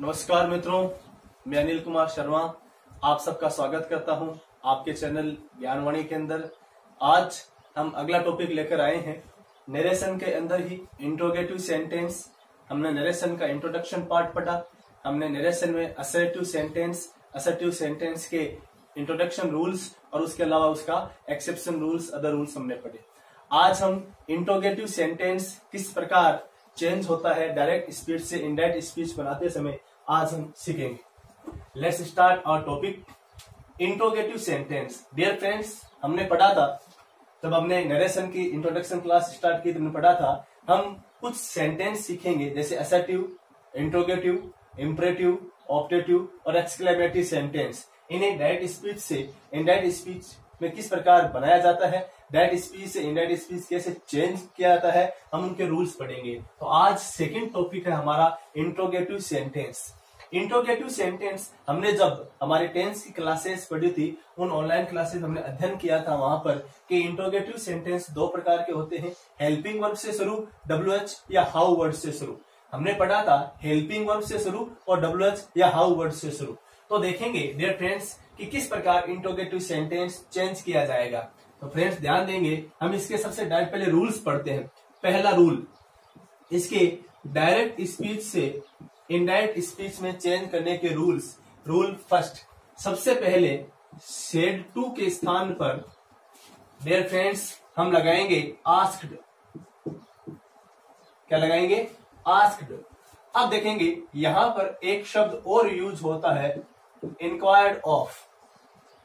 नमस्कार मित्रों, मैं अनिल कुमार शर्मा आप सबका स्वागत करता हूं आपके चैनल ज्ञानवाणी के अंदर। आज हम अगला टॉपिक लेकर आए हैं। नरेशन के अंदर ही इंट्रोगेटिव सेंटेंस। हमने नरेशन का इंट्रोडक्शन पार्ट पढ़ा। हमने नरेशन में असर्टिव सेंटेंस के इंट्रोडक्शन रूल्स और उसके अलावा उसका एक्सेप्शन रूल्स, अदर रूल्स हमने पढ़े। आज हम इंट्रोगेटिव सेंटेंस किस प्रकार चेंज होता है डायरेक्ट स्पीच से इनडायरेक्ट स्पीच बनाते समय आज हम सीखेंगे। Let's start our topic interrogative sentence. Dear friends, हमने पढ़ा था जब हमने नरेशन की इंट्रोडक्शन क्लास स्टार्ट की तो हमने पढ़ा था हम कुछ सेंटेंस सीखेंगे जैसे असर्टिव, इंट्रोगेटिव, इंपरेटिव, ऑप्टेटिव और एक्सक्लेमेटरी सेंटेंस। इन्हें डायरेक्ट स्पीच से इनडायरेक्ट स्पीच में किस प्रकार बनाया जाता है, डायरेक्ट स्पीच से इनडायरेक्ट स्पीच कैसे चेंज किया जाता है, हम उनके रूल्स पढ़ेंगे। तो आज सेकंड टॉपिक है हमारा इंट्रोगेटिव सेंटेंस। इंट्रोगेटिव सेंटेंस हमने जब हमारे टेंस की क्लासेस पढ़ी थी, उन ऑनलाइन क्लासेस हमने अध्ययन किया था वहां पर कि इंट्रोगेटिव सेंटेंस दो प्रकार के होते हैं, हेल्पिंग वर्ब से शुरू, WH या हाउ वर्ड से शुरू। हमने पढ़ा था हेल्पिंग वर्ब से शुरू और WH या हाउ वर्ड से शुरू। तो देखेंगे डियर फ्रेंड्स कि किस प्रकार इंट्रोगेटिव सेंटेंस चेंज किया जाएगा। तो फ्रेंड्स ध्यान देंगे, हम इसके सबसे डायरेक्ट पहले रूल्स पढ़ते हैं। पहला रूल, इसके डायरेक्ट स्पीच से इनडायरेक्ट स्पीच में चेंज करने के रूल्स। रूल फर्स्ट, सबसे पहले सेड टू के स्थान पर डियर फ्रेंड्स हम लगाएंगे आस्क्ड। क्या लगाएंगे? आस्क्ड। अब देखेंगे यहां पर एक शब्द और यूज होता है, इंक्वायर्ड ऑफ।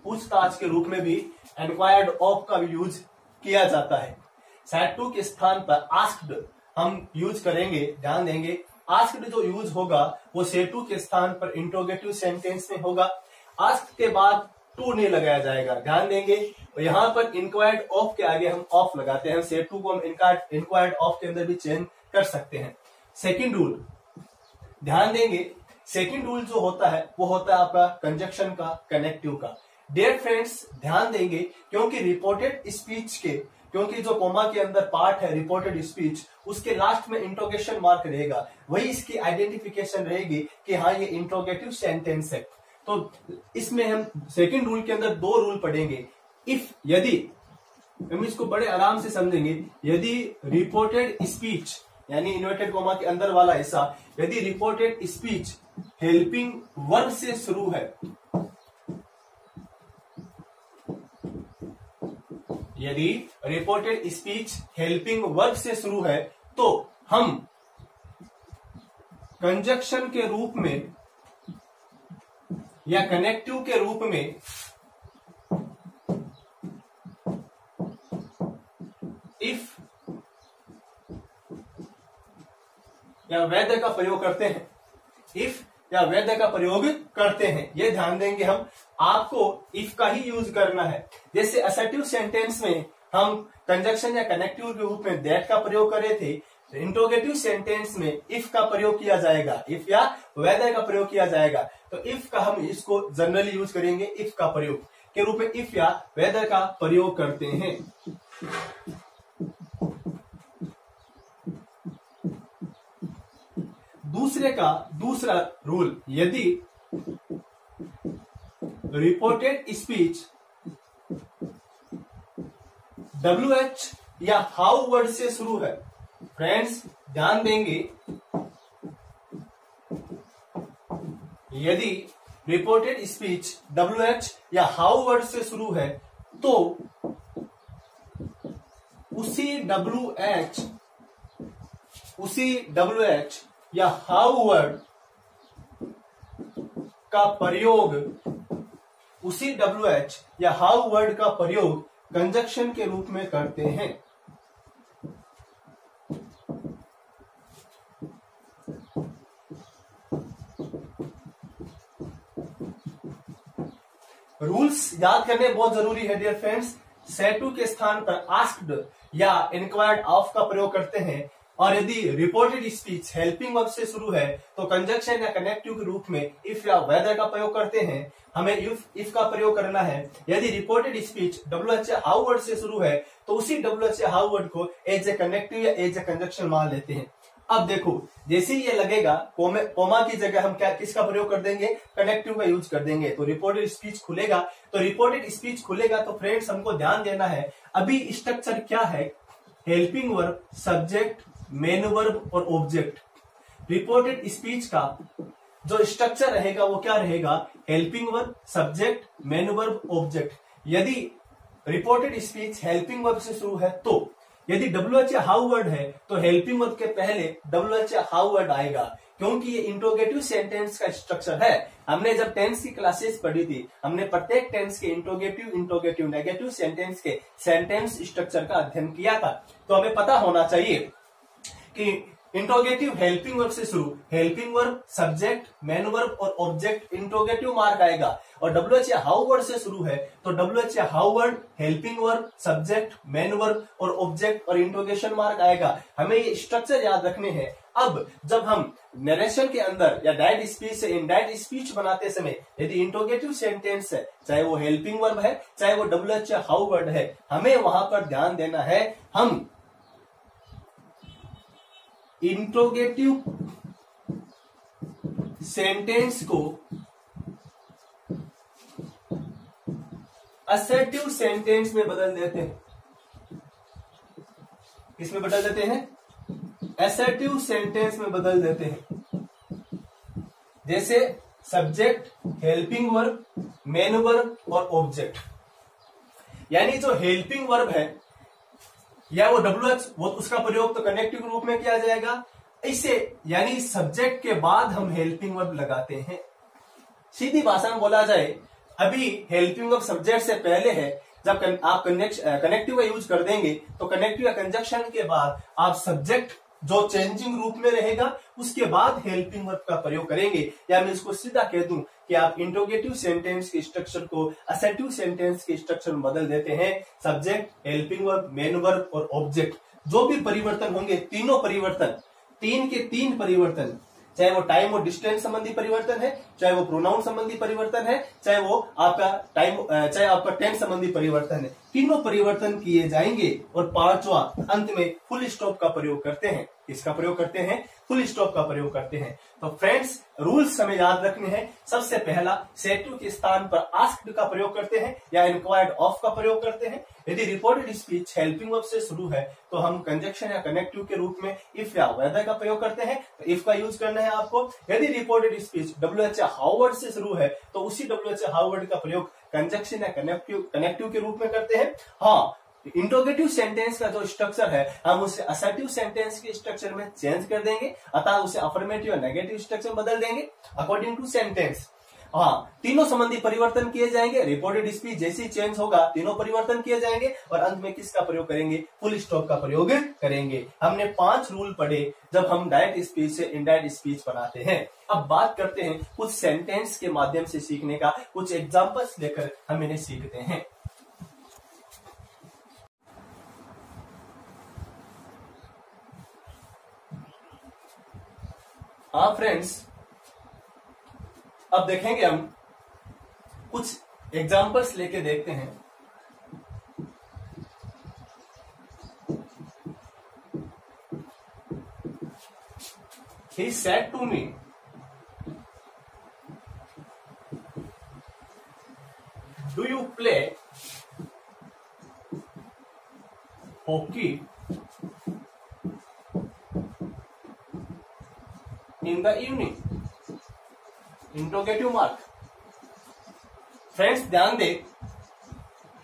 पूछताछ के रूप में भी इंक्वायर्ड ऑफ का यूज किया जाता है। सेड टू के स्थान पर आस्क्ड हम यूज करेंगे। ध्यान देंगे, आस्क्ड जो यूज होगा वो सेड टू के स्थान पर इंट्रोगेटिव सेंटेंस में होगा। आस्क्ड के बाद टू नहीं लगाया जाएगा। ध्यान देंगे, तो यहाँ पर इंक्वायर्ड ऑफ के आगे हम ऑफ लगाते हैं। सेड टू को हम इंक्वायर्ड ऑफ के अंदर भी चेंज कर सकते हैं। सेकंड रूल, ध्यान देंगे, सेकंड रूल जो होता है वो होता है आपका कंजक्शन का, कनेक्टिव का। डियर फ्रेंड्स ध्यान देंगे, क्योंकि रिपोर्टेड स्पीच के, क्योंकि जो कोमा के अंदर पार्ट है रिपोर्टेड स्पीच, उसके लास्ट में इंट्रोगेशन मार्क रहेगा, वही इसकी आइडेंटिफिकेशन रहेगी कि हाँ ये इंट्रोगेटिव सेंटेंस है। तो इसमें हम सेकंड रूल के अंदर दो रूल पढ़ेंगे। इफ, यदि, हम इसको बड़े आराम से समझेंगे, यदि रिपोर्टेड स्पीच यानी इन्वर्टेड कोमा के अंदर वाला हिस्सा, यदि रिपोर्टेड स्पीच हेल्पिंग वर्ब से शुरू है, यदि रिपोर्टेड स्पीच हेल्पिंग वर्ब से शुरू है तो हम कंजक्शन के रूप में या कनेक्टिव के रूप में इफ या वेद का प्रयोग करते हैं। इफ या वेद का प्रयोग करते हैं, ये ध्यान देंगे हम। आपको इफ का ही यूज करना है। जैसे असर्टिव सेंटेंस में हम कंजक्शन या कनेक्टिव के रूप में दैट का प्रयोग करे थे, तो इंट्रोगेटिव सेंटेंस में इफ का प्रयोग किया जाएगा, इफ या वेदर का प्रयोग किया जाएगा। तो इफ का हम इसको जनरली यूज करेंगे, इफ का प्रयोग के रूप में इफ या वेदर का प्रयोग करते हैं। दूसरा रूल, यदि रिपोर्टेड स्पीच WH या हाउ वर्ड से शुरू है। फ्रेंड्स ध्यान देंगे, यदि रिपोर्टेड स्पीच WH या हाउ वर्ड से शुरू है तो उसी WH या हाउ वर्ड का प्रयोग, उसी WH या हाउ वर्ड का प्रयोग कंजक्शन के रूप में करते हैं। रूल्स याद करने बहुत जरूरी है डियर फ्रेंड्स। सेड टू के स्थान पर आस्क्ड या इंक्वायर्ड ऑफ का प्रयोग करते हैं, और यदि रिपोर्टेड स्पीच हेल्पिंग वर्ब से शुरू है तो कंजक्शन या कनेक्टिव के रूप में इफ या वेदर का प्रयोग करते हैं। हमें इफ का प्रयोग करना है। यदि रिपोर्टेड स्पीच WH या हाउ वर्ड से शुरू है तो उसी WH या हाउ वर्ड को एज ए कनेक्टिव या एज ए कंजक्शन मान लेते हैं। अब देखो, जैसे ही ये लगेगा कोमा की जगह हम क्या किसका प्रयोग कर देंगे, कनेक्टिव का यूज कर देंगे, तो रिपोर्टेड स्पीच खुलेगा। तो रिपोर्टेड स्पीच खुलेगा तो फ्रेंड्स हमको ध्यान देना है, अभी स्ट्रक्चर क्या है, helping verb, subject, main verb और ऑब्जेक्ट। रिपोर्टेड स्पीच का जो स्ट्रक्चर रहेगा वो क्या रहेगा, helping verb, subject, main verb, object. यदि रिपोर्टेड स्पीच हेल्पिंग वर्ब से शुरू है तो यदि WH हाउ वर्ड है तो हेल्पिंग वर्ब के पहले WH हाउ वर्ड आएगा, क्योंकि ये इंट्रोगेटिव सेंटेंस का स्ट्रक्चर है। हमने जब टेंस की क्लासेस पढ़ी थी, हमने प्रत्येक टेंस के इंट्रोगेटिव नेगेटिव सेंटेंस के सेंटेंस स्ट्रक्चर का अध्ययन किया था। तो हमें पता होना चाहिए कि इंट्रोगेटिव हेल्पिंग वर्ब से शुरू, helping verb, subject, main verb और ऑब्जेक्ट, इंट्रोगेटिव मार्क आएगा। और WH हाउ वर्ड से शुरू है तो WH how word, helping verb, subject, main verb और ऑब्जेक्ट और इंट्रोगेशन मार्क आएगा। हमें ये स्ट्रक्चर याद रखने हैं। अब जब हम नरेशन के अंदर या डायरेक्ट स्पीच से इनडायरेक्ट स्पीच बनाते समय यदि इंट्रोगेटिव सेंटेंस है, चाहे वो हेल्पिंग वर्ब है, चाहे वो WH हाउ वर्ड है, हमें वहां पर ध्यान देना है, हम इंट्रोगेटिव सेंटेंस को असर्टिव सेंटेंस में बदल देते हैं। किसमें बदल देते हैं, असर्टिव सेंटेंस में बदल देते हैं। जैसे subject, helping verb, main verb और ऑब्जेक्ट। यानी जो हेल्पिंग वर्ब है या वो WH, वो उसका प्रयोग तो कनेक्टिव रूप में किया जाएगा। इसे यानी सब्जेक्ट के बाद हम हेल्पिंग वर्ब लगाते हैं। सीधी भाषा में बोला जाए, अभी हेल्पिंग वर्ब सब्जेक्ट से पहले है, जब आप कनेक्टिव का यूज कर देंगे तो कनेक्टिव या कंजक्शन के बाद आप सब्जेक्ट जो चेंजिंग रूप में रहेगा उसके बाद हेल्पिंग वर्ब का प्रयोग करेंगे। या मैं इसको सीधा कह दूं कि आप इंट्रोगेटिव सेंटेंस के स्ट्रक्चर को असर्टिव सेंटेंस के स्ट्रक्चर में बदल देते हैं। Subject, helping verb, main verb और ऑब्जेक्ट, जो भी परिवर्तन होंगे, तीनों परिवर्तन, 3 के 3 परिवर्तन, चाहे वो टाइम और डिस्टेंस संबंधी परिवर्तन है, चाहे वो प्रोनाउन संबंधी परिवर्तन है, चाहे वो आपका चाहे आपका टेंस संबंधी परिवर्तन है, तीनों परिवर्तन किए जाएंगे। और पांचवा अंत में फुल स्टॉप का प्रयोग करते हैं। इसका प्रयोग करते हैं, फुल स्टॉप का प्रयोग करते हैं। तो फ्रेंड्स, रूल्स हमें याद रखने हैं। सबसे पहला, सेड टू के स्थान पर आस्क्ड का प्रयोग करते हैं या इंक्वायर्ड ऑफ का प्रयोग करते हैं। यदि रिपोर्टेड स्पीच हेल्पिंग वर्ब से शुरू है तो हम कंजक्शन या कनेक्टिव के रूप में इफ या वेदर का प्रयोग करते हैं, तो इफ का यूज करना है आपको। यदि reported speech WH how word से शुरू है तो उसी WH हाउ वर्ड का प्रयोग कंजक्शन या कनेक्टिव के रूप में करते हैं। हाँ, इंट्रोगेटिव सेंटेंस का जो स्ट्रक्चर है हम उसे असर्टिव सेंटेंस के स्ट्रक्चर में चेंज कर देंगे, अतः उसे अफर्मेटिव या नेगेटिव स्ट्रक्चर में बदल देंगे अकॉर्डिंग टू सेंटेंस। हाँ, तीनों संबंधी परिवर्तन किए जाएंगे। रिपोर्टेड स्पीच जैसी चेंज होगा तीनों परिवर्तन किए जाएंगे और अंत में किसका प्रयोग करेंगे, फुल स्टॉप का प्रयोग करेंगे। हमने 5 रूल पढ़े जब हम डायरेक्ट स्पीच से इनडायरेक्ट स्पीच बनाते हैं। अब बात करते हैं कुछ सेंटेंस के माध्यम से सीखने का, कुछ एग्जांपल्स लेकर हम इन्हें सीखते हैं। हाँ फ्रेंड्स, अब देखेंगे हम कुछ एग्जांपल्स लेके देखते हैं। He said to me, do you play hockey in the evening? Interrogative mark. Friends ध्यान दे,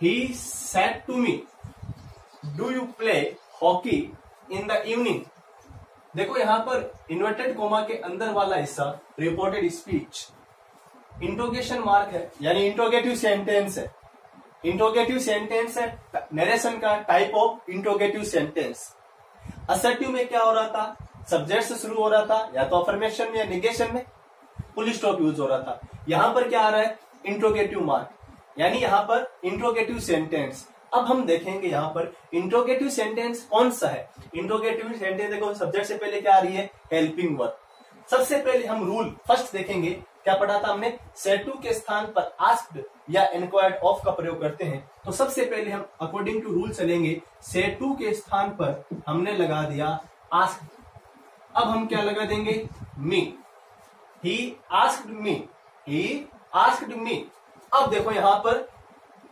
he said to me, do you play hockey in the evening. देखो यहां पर इन्वर्टेड कोमा के अंदर वाला हिस्सा रिपोर्टेड स्पीच, इंट्रोगेशन मार्क है यानी इंट्रोगेटिव सेंटेंस है। इंट्रोगेटिव सेंटेंस है नरेशन का type of interrogative sentence. Assertive में क्या हो रहा था, सब्जेक्ट से शुरू हो रहा था, या तो अफर्मेशन में या निगेशन में फुल स्टॉप यूज हो रहा था। यहां पर क्या आ रहा है, इंट्रोगेटिव मार्क, यानी यहां पर इंट्रोगेटिव सेंटेंस। अब हम देखेंगे यहां पर इंट्रोगेटिव सेंटेंस कौन सा है। इंट्रोगेटिव सेंटेंस देखो, सब्जेक्ट से पहले क्या आ रही है, हेल्पिंग वर्ब। सबसे पहले हम रूल फर्स्ट देखेंगे, क्या पढ़ा था हमने, सेड टू के स्थान पर आस्क्ड या इंक्वायर्ड ऑफ का प्रयोग करते हैं। तो सबसे पहले हम अकॉर्डिंग टू रूल चलेंगे, सेड टू के स्थान पर हमने लगा दिया आस्क्ड। अब हम क्या लगा देंगे, मी, he asked me, he asked me. अब देखो यहां पर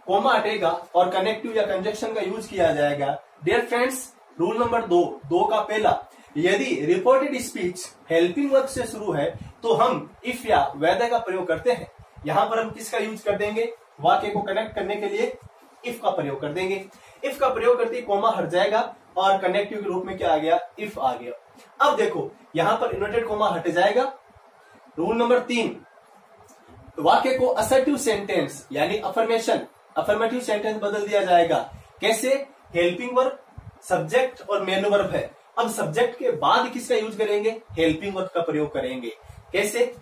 कोमा हटेगा और कनेक्टिव या कंजक्शन का यूज किया जाएगा। डियर फ्रेंड्स, रूल नंबर 2 का पहला, यदि रिपोर्टेड स्पीच हेल्पिंग वर्ब से शुरू है तो हम इफ या वेदर का प्रयोग करते हैं। यहां पर हम किसका यूज कर देंगे, वाक्य को कनेक्ट करने के लिए इफ का प्रयोग कर देंगे। इफ का प्रयोग करते ही कोमा हट जाएगा और कनेक्टिव के रूप में क्या आ गया, इफ आ गया। अब देखो यहां पर इन्वर्टेड कोमा हट जाएगा। रूल नंबर 3, वाक्य को असर्टिव सेंटेंस यानी अफर्मेटिव सेंटेंस बदल दिया जाएगा। कैसे, हेल्पिंग वर्ब, सब्जेक्ट और मेन वर्ब है। अब सब्जेक्ट के बाद किसका यूज करेंगे, हेल्पिंग वर्ब का प्रयोग करेंगे। कैसे,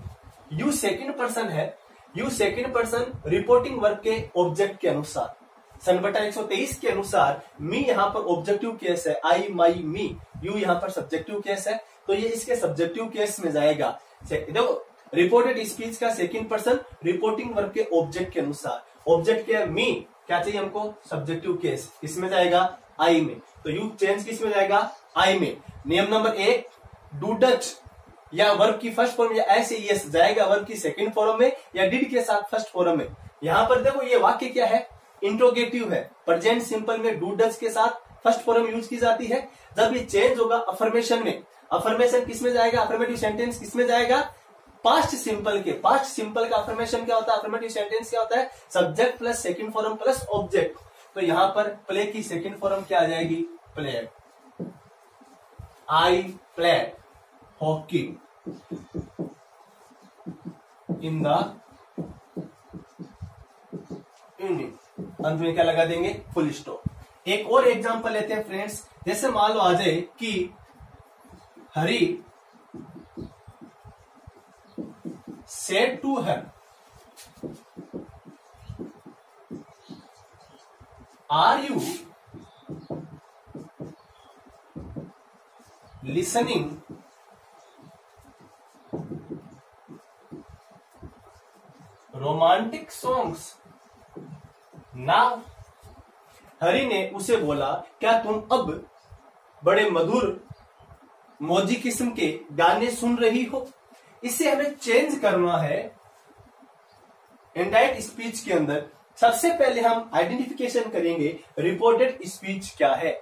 यू सेकंड पर्सन है, you second person reporting verb के ऑब्जेक्ट के अनुसार, सन बटा 123 के अनुसार मी यहां पर ऑब्जेक्टिव केस है, आई माई मी, यू यहां पर सब्जेक्टिव केस है, तो ये इसके सब्जेक्टिव केस में जाएगा। देखो रिपोर्टेड स्पीच का सेकंड पर्सन रिपोर्टिंग वर्ब के ऑब्जेक्ट के अनुसार, ऑब्जेक्ट क्या है, मी, क्या चाहिए हमको, सब्जेक्टिव केस, किसमें जाएगा, आई में, तो यू चेंज किस में जाएगा, आई में। नियम नंबर 1, डू डच या वर्ब की फर्स्ट फॉर्म या ऐसे यस जाएगा वर्ब की सेकंड फॉर्म में या डिड के साथ फर्स्ट फॉर्म में। यहां पर देखो ये वाक्य क्या है, इंट्रोगेटिव है, प्रेजेंट सिंपल में डू डच के साथ फर्स्ट फॉर्म यूज की जाती है। जब ये चेंज होगा अफर्मेशन में, अफर्मेशन किसमें जाएगा, अफर्मेटिव सेंटेंस किसमें जाएगा, पास्ट सिंपल के। पास्ट सिंपल का अफर्मेशन क्या होता है, अफर्मेटिव सेंटेंस क्या होता है, subject plus second form plus object. तो यहां पर प्ले की सेकंड फॉर्म क्या आ जाएगी, played, I played hockey in the evening. अंत में क्या लगा देंगे, फुल स्टॉप। एक और एग्जांपल लेते हैं फ्रेंड्स, जैसे मान लो आ जाए कि हरी said to her, are you listening romantic songs now? हरी ने उसे बोला, क्या तुम अब बड़े मधुर मौजी किस्म के गाने सुन रही हो। इसे हमें चेंज करना है इनडायरेक्ट स्पीच के अंदर। सबसे पहले हम आइडेंटिफिकेशन करेंगे रिपोर्टेड स्पीच क्या है।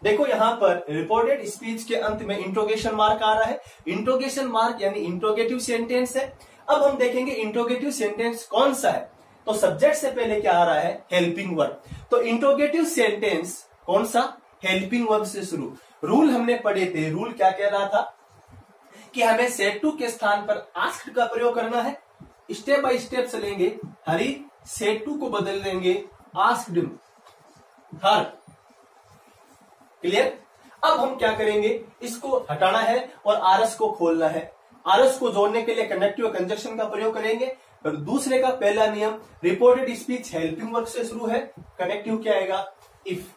देखो यहां पर रिपोर्टेड स्पीच के अंत में इंट्रोगेशन मार्क आ रहा है, इंट्रोगेशन मार्क यानी इंट्रोगेटिव सेंटेंस है। अब हम देखेंगे इंट्रोगेटिव सेंटेंस कौन सा है, तो सब्जेक्ट से पहले क्या आ रहा है, हेल्पिंग वर्ब। तो इंट्रोगेटिव सेंटेंस कौन सा, हेल्पिंग वर्ब से शुरू। रूल हमने पढ़े थे, रूल क्या कह रहा था कि हमें सेड टू के स्थान पर आस्क्ड का प्रयोग करना है। स्टेप बाय स्टेप चलेंगे, हरी सेड टू को बदल देंगे आस्क्ड हर, क्लियर। अब हम क्या करेंगे, इसको हटाना है और आरएस को खोलना है। आरएस को जोड़ने के लिए कनेक्टिव कंजक्शन का प्रयोग करेंगे। और दूसरे का पहला नियम, रिपोर्टेड स्पीच हेल्पिंग वर्ब से शुरू है, कनेक्टिव क्या आएगा, इफ।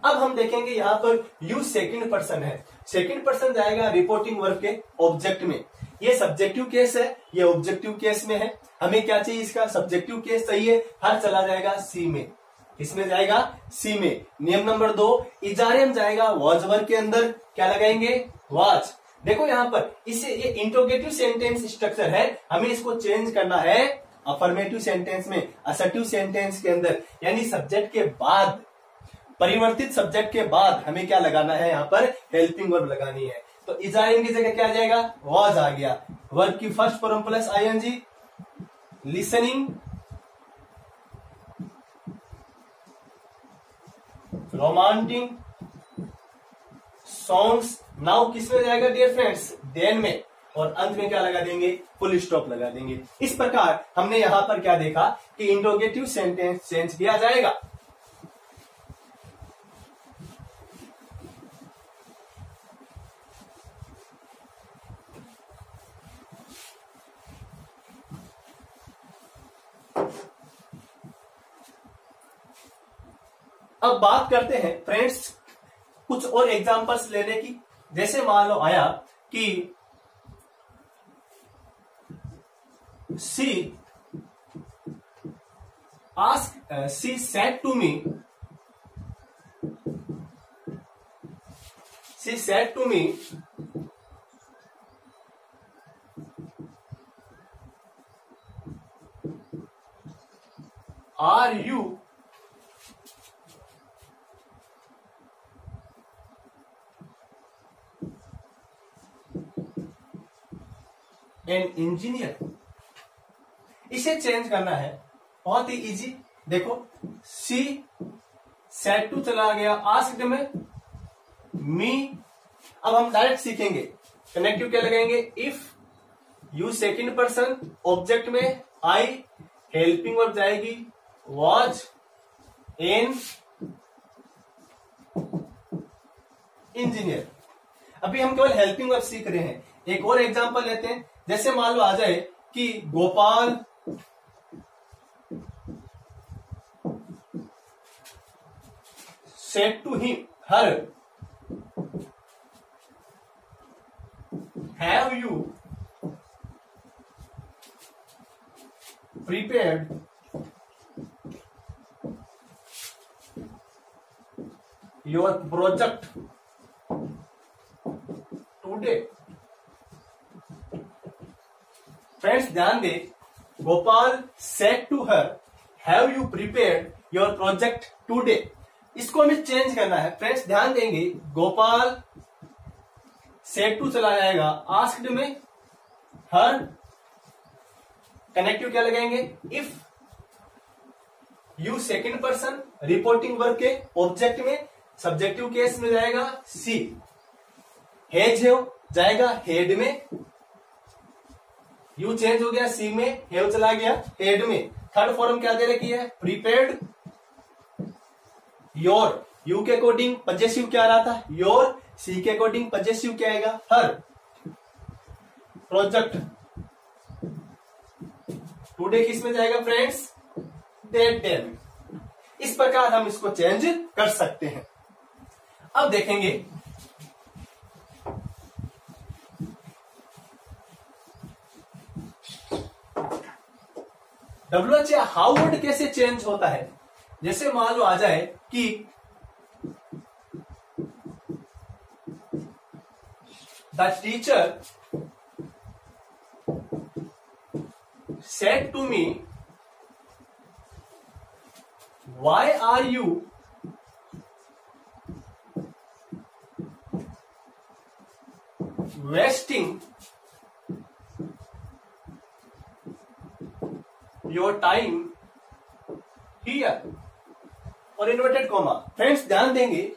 अब हम देखेंगे यहां पर यू सेकंड पर्सन है, सेकंड पर्सन जाएगा रिपोर्टिंग वर्ब के ऑब्जेक्ट में। ये सब्जेक्टिव केस है, ये ऑब्जेक्टिव केस में है। हमें क्या चाहिए, इसका सब्जेक्टिव केस चाहिए, हर चला जाएगा सी में। इसमें जाएगा सी में। नियम नंबर 2, इजारियम जाएगा वॉज वर्ब के अंदर, क्या लगाएंगे, वॉज। देखो यहां पर इसे ये इंट्रोगेटिव सेंटेंस स्ट्रक्चर है, हमें इसको चेंज करना है अफर्मेटिव सेंटेंस में, असर्टिव सेंटेंस के अंदर, यानी सब्जेक्ट के बाद, परिवर्तित सब्जेक्ट के बाद हमें क्या लगाना है, यहां पर हेल्पिंग वर्ब लगानी है। तो इजारियम की जगह क्या आ जाएगा, वॉज आ गया, वर्ब की first form plus ING, listening romantic songs. Now किस में जाएगा डियर फ्रेंड्स, देन में, और अंत में क्या लगा देंगे, फुल स्टॉप लगा देंगे। इस प्रकार हमने यहां पर क्या देखा कि इंट्रोगेटिव सेंटेंस चेंज किया जाएगा। अब बात करते हैं फ्रेंड्स कुछ और एग्जांपल्स लेने की। जैसे मान लो आया कि she said to me, she said to me are you an engineer? इसे चेंज करना है, बहुत ही इजी। देखो सी सेट टू चला गया, आस्क्ड में मी। अब हम डायरेक्ट सीखेंगे, कनेक्टिव क्या लगाएंगे? If you second person, object में आई, हेल्पिंग वर्ब जाएगी वॉज, एन इंजीनियर। अभी हम केवल हेल्पिंग वर्ब सीख रहे हैं। एक और एग्जांपल लेते हैं, जैसे मान लो आ जाए कि Gopal said to him, her, have you prepared your project today? Friends ध्यान दे, Gopal said to her, have you prepared your project today? इसको हमें चेंज करना है। फ्रेंड्स ध्यान देंगे, गोपाल सेड टू चला जाएगा, आस्क्ड में हर, कनेक्टिव क्या लगाएंगे? If you second person, reporting verb के ऑब्जेक्ट में, सब्जेक्टिव केस में जाएगा सी, हैज जाएगा हेड में, यू चेंज हो गया सी में, हैव चला गया हेड में। थर्ड फॉर्म क्या दे रखी है? प्रीपेयर्ड योर, यू के अकॉर्डिंग पजेसिव क्या आ रहा था? योर, सी के अकॉर्डिंग पजेसिव क्या आएगा? हर। प्रोजेक्ट टुडे किस में जाएगा फ्रेंड्स? दैट डे में। इस प्रकार हम इसको चेंज कर सकते हैं। अब देखेंगे WH हाउ वर्ड कैसे चेंज होता है। जैसे मान लो आ जाए कि the teacher said to me, why are you wasting your time here? और इन्वर्टेड कॉमा। फ्रेंड्स ध्यान देंगे,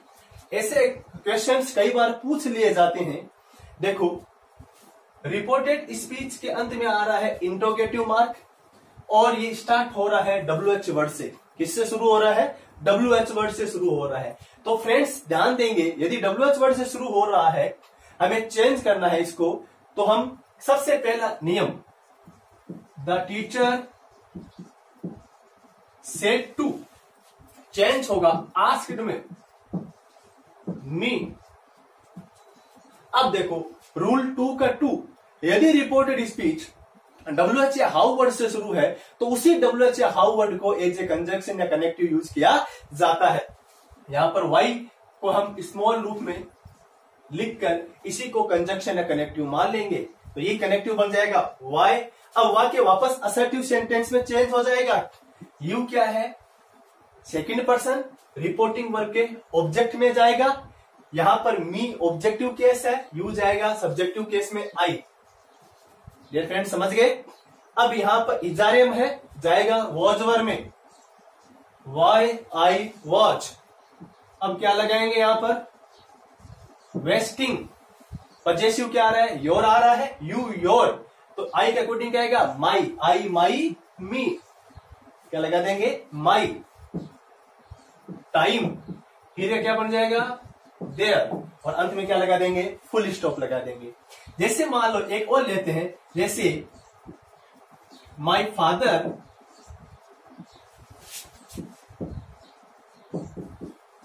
ऐसे क्वेश्चंस कई बार पूछ लिए जाते हैं। देखो रिपोर्टेड स्पीच के अंत में आ रहा है इंटरोगेटिव मार्क, और ये स्टार्ट हो रहा है WH वर्ड से। किससे शुरू हो रहा है? WH वर्ड से शुरू हो रहा है। तो फ्रेंड्स ध्यान देंगे, यदि WH वर्ड से शुरू हो रहा है, हमें चेंज करना है इसको, तो हम सबसे पहला नियम, the teacher said to, change होगा आस्क्ड में मी। अब देखो रूल 2 का 2, यदि रिपोर्टेड स्पीच WH या हाउ वर्ड से शुरू है तो उसी WH या हाउ वर्ड को एज ए कंजंक्शन या कनेक्टिव यूज किया जाता है। यहां पर Y को हम स्मॉल रूप में लिखकर इसी को कंजंक्शन या कनेक्टिव मान लेंगे, तो ये कनेक्टिव बन जाएगा Y। अब वाक्य वापस असर्टिव सेंटेंस में चेंज हो जाएगा। यू क्या है? सेकंड पर्सन, रिपोर्टिंग वर्ब के ऑब्जेक्ट में जाएगा। यहां पर मी ऑब्जेक्टिव केस है, यू जाएगा सब्जेक्टिव केस में आई। डियर फ्रेंड समझ गए? अब यहां पर इजारेम है, जाएगा वॉज वर्ब में, वाई आई वॉच। अब क्या लगाएंगे यहां पर? वेस्टिंग, पजेसिव क्या आ रहा है? योर आ रहा है, यू योर, तो आई के अकॉर्डिंग क्या आएगा? माई, आई माई मी, क्या लगा देंगे? माई। टाइम, फिर क्या बन जाएगा? देयर, और अंत में क्या लगा देंगे? फुल स्टॉप लगा देंगे। जैसे मान लो एक और लेते हैं, जैसे my father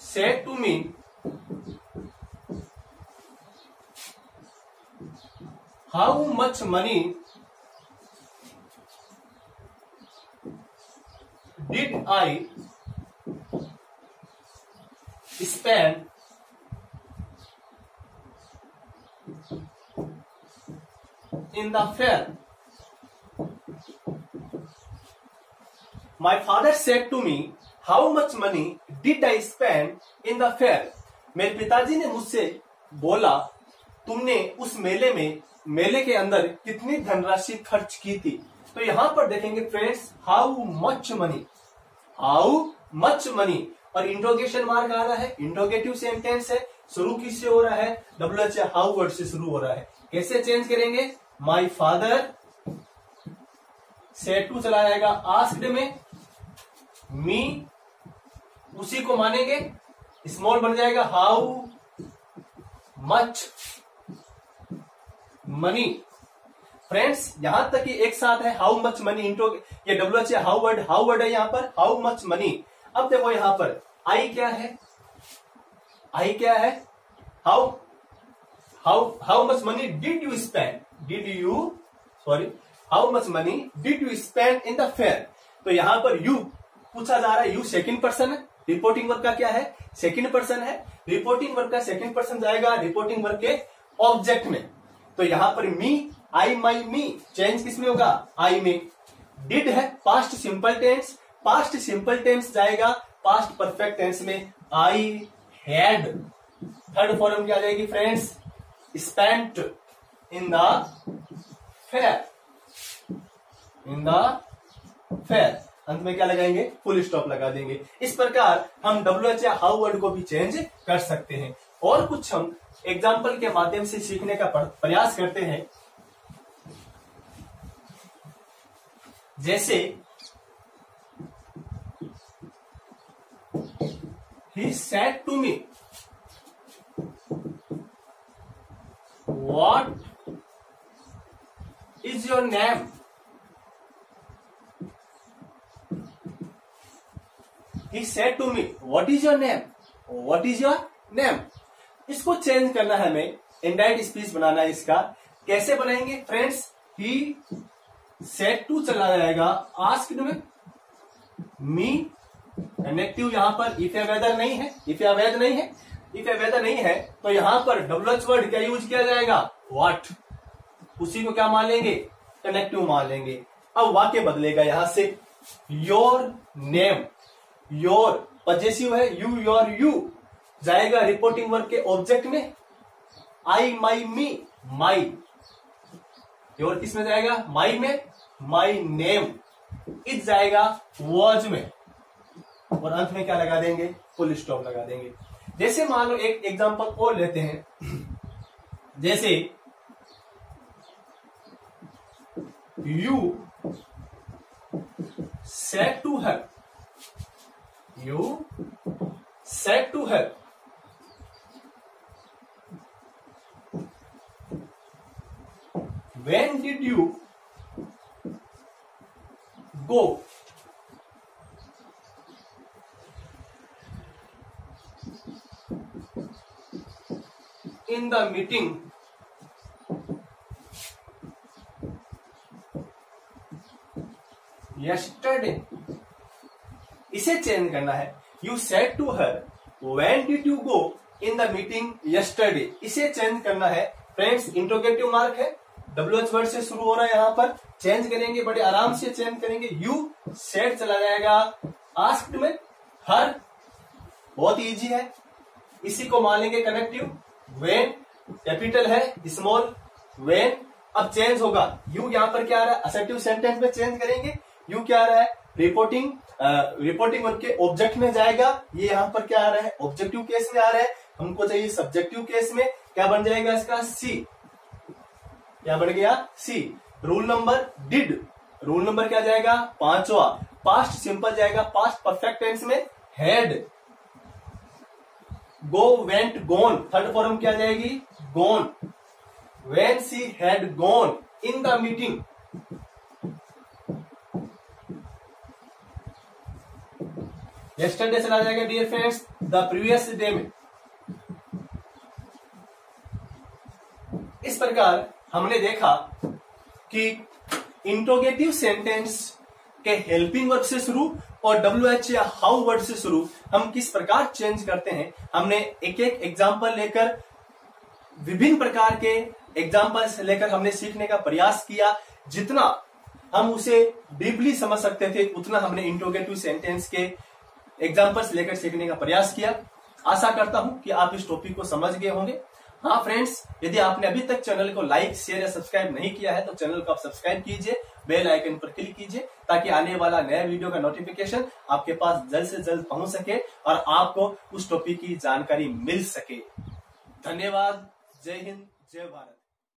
said to me, how much money did I spend in the fair? My father said to me how much money did I spend in the fair. मेरे पिताजी ने मुझसे बोला तुमने उस मेले के अंदर कितनी धनराशि खर्च की थी। तो यहां पर देखेंगे friends how much money, how much money, और इंट्रोगेशन मार्क आ रहा है, इंट्रोगेटिव सेंटेंस है, शुरू किससे हो रहा है, WH हाउ वर्ड से शुरू हो रहा है। कैसे चेंज करेंगे, माई फादर सेड टू चला जाएगा आस्क्ड में, मी उसी को मानेंगे, स्मॉल बन जाएगा हाउ मच मनी। फ्रेंड्स यहां तक कि एक साथ है हाउ मच मनी, इंट्रो ये WH हाउ वर्ड है यहां पर, हाउ मच मनी। अब देखो यहां पर आई क्या है, आई क्या है, how much money did you spend, how much money did you spend in the fair. तो यहां पर यू पूछा जा रहा है, यू सेकंड पर्सन है, रिपोर्टिंग वर्ब का क्या है, सेकंड पर्सन है, रिपोर्टिंग वर्ब का सेकंड पर्सन जाएगा रिपोर्टिंग वर्ब के ऑब्जेक्ट में। तो यहां पर मी, आई, माई, मी चेंज किसमें होगा, आई में। डिड है past simple tense, past simple tense जाएगा पास्ट परफेक्ट टेंस में, आई हैड। थर्ड फॉर्म क्या जाएगी friends, spent in the fair, in the fair. अंत में क्या लगाएंगे, फुल स्टॉप लगा देंगे। इस प्रकार हम WH या हाउ वर्ड को भी चेंज कर सकते हैं। और कुछ हम एग्जाम्पल के माध्यम से सीखने का प्रयास करते हैं। जैसे he said to me what is your name, he said to me what is your name, what is your name। इसको चेंज करना है हमें, इनडायरेक्ट स्पीच बनाना है। इसका कैसे बनाएंगे फ्रेंड्स, he said to चला जाएगा आस्क्ड में, मी कनेक्टिव यहां पर इफ या वेदर नहीं है, इफ या वेद नहीं है, इफ या वेदर नहीं है तो यहां पर WH वर्ड क्या यूज किया जाएगा, व्हाट, उसी को क्या मान लेंगे, कनेक्टिव मान लेंगे। अब वाक्य बदलेगा यहां से, योर नेम, योर पजेसिव है, यू, योर, यू जाएगा रिपोर्टिंग वर्ब के ऑब्जेक्ट में, आई, माई, मी, माई, योर किस में जाएगा, माई में, माई नेम, इज जाएगा वॉज में, और अंत में क्या लगा देंगे, फुल स्टॉप लगा देंगे। जैसे मान लो एक एग्जांपल और लेते हैं, जैसे you said to her, you said to her when did you go, in the meeting yesterday। इसे चेंज करना है, you said to her when did you go in the meeting yesterday। इसे चेंज करना है फ्रेंड्स, इंट्रोगेटिव मार्क है, WH word से शुरू हो रहा है, यहां पर चेंज करेंगे, बड़े आराम से चेंज करेंगे। you said चला जाएगा आस्क्ड में, हर बहुत इजी है, इसी को मान लेंगे कनेक्टिव, वेन कैपिटल है, स्मॉल वेन। अब चेंज होगा, यू यहां पर क्या आ रहा है, असर्टिव सेंटेंस में चेंज करेंगे, यू क्या आ रहा है, रिपोर्टिंग वर्ब के ऑब्जेक्ट में जाएगा, ये यहां पर क्या आ रहा है, ऑब्जेक्टिव केस में आ रहा है, हमको चाहिए सब्जेक्टिव केस में, क्या बन जाएगा इसका, सी, क्या बन गया, see. Rule number did, rule number क्या जाएगा, 5वां, पास्ट सिंपल जाएगा पास्ट परफेक्ट टेंस में, had, go, went, gone, third form क्या जाएगी, गोन, when she had gone in the meeting, yesterday चला जाएगा dear friends, the previous day में। इस प्रकार हमने देखा कि इंट्रोगेटिव सेंटेंस के हेल्पिंग वर्ब से शुरू और WH या हाउ वर्ड से शुरू हम किस प्रकार चेंज करते हैं। हमने एक एक एग्जाम्पल लेकर, विभिन्न प्रकार के एग्जाम्पल्स लेकर हमने सीखने का प्रयास किया। जितना हम उसे डीपली समझ सकते थे, उतना हमने इंट्रोगेटिव सेंटेंस के एग्जाम्पल्स लेकर सीखने का प्रयास किया। आशा करता हूं कि आप इस टॉपिक को समझ गए होंगे। हाँ फ्रेंड्स, यदि आपने अभी तक चैनल को लाइक, शेयर या सब्सक्राइब नहीं किया है तो चैनल को आप सब्सक्राइब कीजिए, बेल आइकन पर क्लिक कीजिए ताकि आने वाला नया वीडियो का नोटिफिकेशन आपके पास जल्द से जल्द पहुंच सके और आपको उस टॉपिक की जानकारी मिल सके। धन्यवाद। जय हिंद, जय भारत।